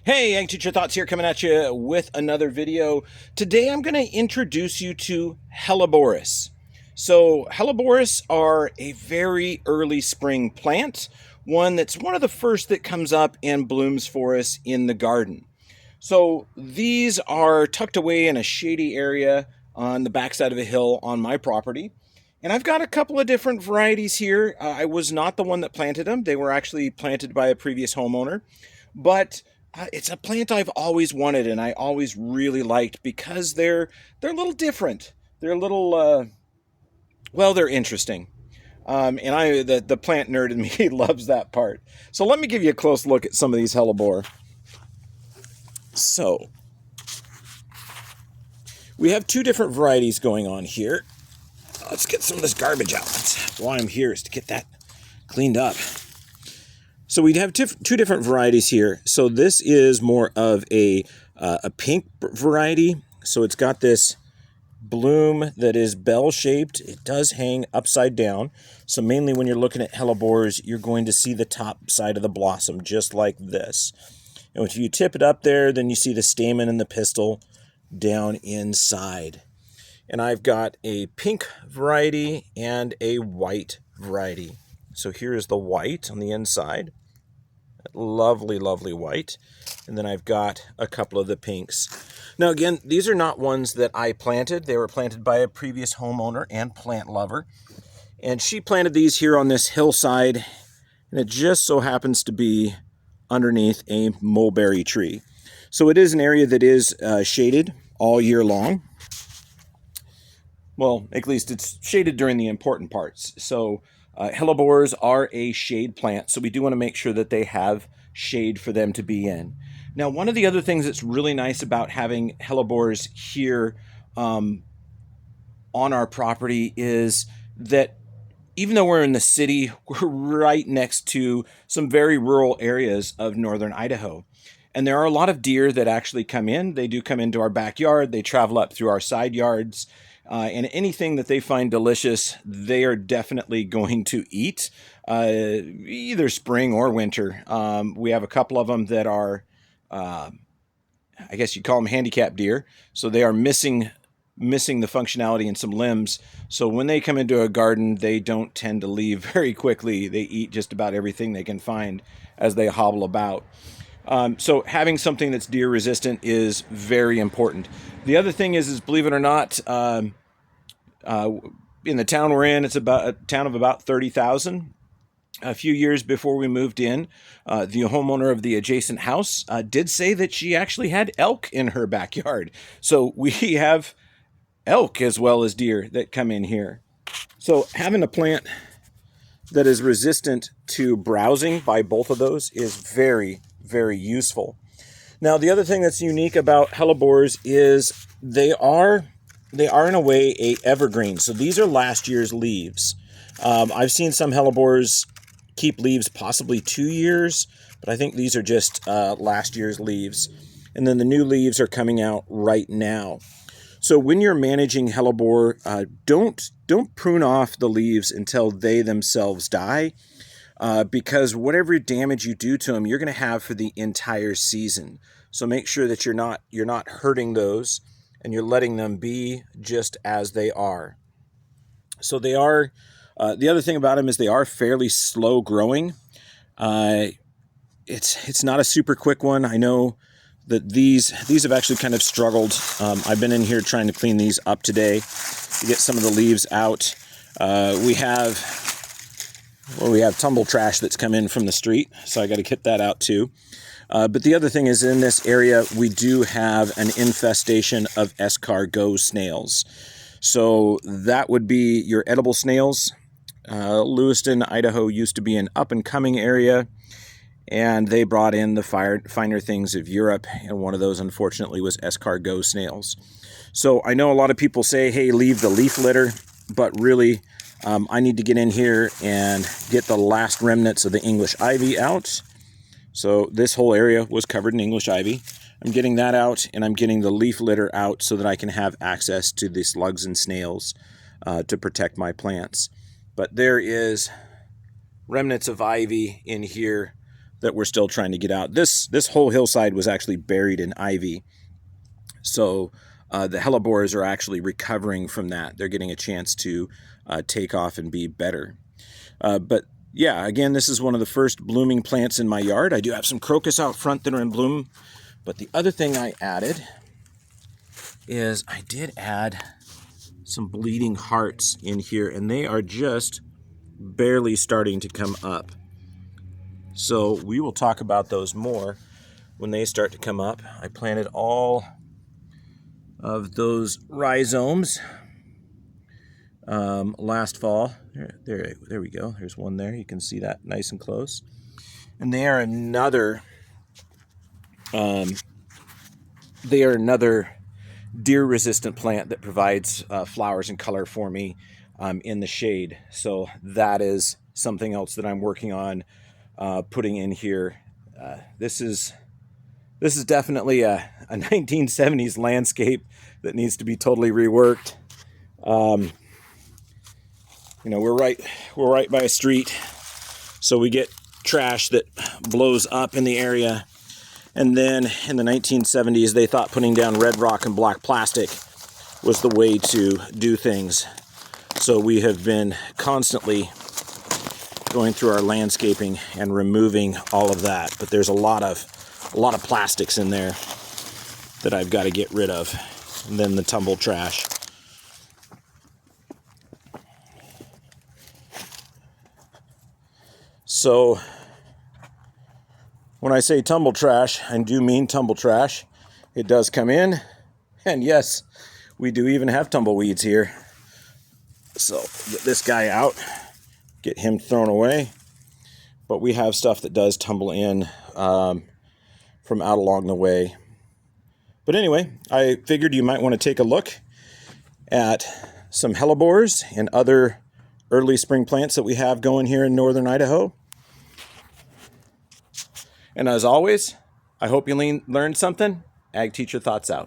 Hey, Ag Teacher Thoughts here, coming at you with another video. Today I'm going to introduce you to Helleboris. So Helleboris are a very early spring plant, one that's one of the first that comes up and blooms for us in the garden. So these are tucked away in a shady area on the backside of a hill on my property. And I've got a couple of different varieties here. I was not the one that planted them. They were actually planted by a previous homeowner. But it's a plant I've always wanted and I always really liked because they're a little different. They're a little, well, they're interesting. And the plant nerd in me loves that part. So let me give you a close look at some of these Hellebore. So we have two different varieties going on here. Let's get some of this garbage out. That's why I'm here, is to get that cleaned up. So we'd have two different varieties here. So this is more of a pink variety. So it's got this bloom that is bell-shaped. It does hang upside down. So mainly when you're looking at hellebores, you're going to see the top side of the blossom, just like this. And if you tip it up there, then you see the stamen and the pistil down inside. And I've got a pink variety and a white variety. So here is the white on the inside. Lovely, lovely white. And then I've got a couple of the pinks. Now again, these are not ones that I planted. They were planted by a previous homeowner and plant lover. And she planted these here on this hillside. And it just so happens to be underneath a mulberry tree. So it is an area that is shaded all year long. Well, at least it's shaded during the important parts. So hellebores are a shade plant, so we do want to make sure that they have shade for them to be in. Now, one of the other things that's really nice about having hellebores here on our property is that even though we're in the city, we're right next to some very rural areas of northern Idaho. And there are a lot of deer that actually come in. They do come into our backyard. They travel up through our side yards. And anything that they find delicious, they are definitely going to eat, either spring or winter. We have a couple of them that are, I guess you'd call them handicap deer. So they are missing the functionality in some limbs. So when they come into a garden, they don't tend to leave very quickly. They eat just about everything they can find as they hobble about. So having something that's deer resistant is very important. The other thing is believe it or not, in the town we're in, it's about a town of about 30,000. A few years before we moved in, the homeowner of the adjacent house did say that she actually had elk in her backyard. So we have elk as well as deer that come in here. So having a plant that is resistant to browsing by both of those is very, very useful. Now, the other thing that's unique about hellebores is they are in a way a evergreen. So these are last year's leaves. I've seen some hellebores keep leaves possibly 2 years, but I think these are just last year's leaves. And then the new leaves are coming out right now. So when you're managing hellebore, don't prune off the leaves until they themselves die. Because whatever damage you do to them, you're going to have for the entire season. So make sure that you're not hurting those, and you're letting them be just as they are. So they are. The other thing about them is they are fairly slow growing. It's not a super quick one. I know that these have actually kind of struggled. I've been in here trying to clean these up today to get some of the leaves out. We have tumble trash that's come in from the street, so I got to get that out too. But the other thing is, in this area, we do have an infestation of escargot snails. So that would be your edible snails. Lewiston, Idaho used to be an up-and-coming area, and they brought in the finer things of Europe, and one of those, unfortunately, was escargot snails. So I know a lot of people say, hey, leave the leaf litter, but really, I need to get in here and get the last remnants of the English ivy out. So this whole area was covered in English ivy. I'm getting that out, and I'm getting the leaf litter out so that I can have access to the slugs and snails to protect my plants. But there is remnants of ivy in here that we're still trying to get out. This whole hillside was actually buried in ivy. So the hellebores are actually recovering from that. They're getting a chance to take off and be better. But yeah, again, this is one of the first blooming plants in my yard. I do have some crocus out front that are in bloom. But the other thing I added is I did add some bleeding hearts in here, and they are just barely starting to come up. So we will talk about those more when they start to come up. I planted all of those rhizomes last fall. There we go. There's one there. You can see that nice and close. And they are another deer-resistant plant that provides flowers and color for me in the shade. So that is something else that I'm working on putting in here. This is definitely a 1970s landscape that needs to be totally reworked. You know, we're right by a street, so we get trash that blows up in the area. And then in the 1970s, they thought putting down red rock and black plastic was the way to do things. So we have been constantly going through our landscaping and removing all of that. But there's a lot of plastics in there that I've got to get rid of. And then the tumble trash. So when I say tumble trash, I do mean tumble trash. It does come in, and yes, we do even have tumbleweeds here. So get this guy out, get him thrown away. But we have stuff that does tumble in from out along the way. But anyway, I figured you might want to take a look at some hellebores and other early spring plants that we have going here in northern Idaho. And as always, I hope you learned something. Ag Teacher Thoughts out.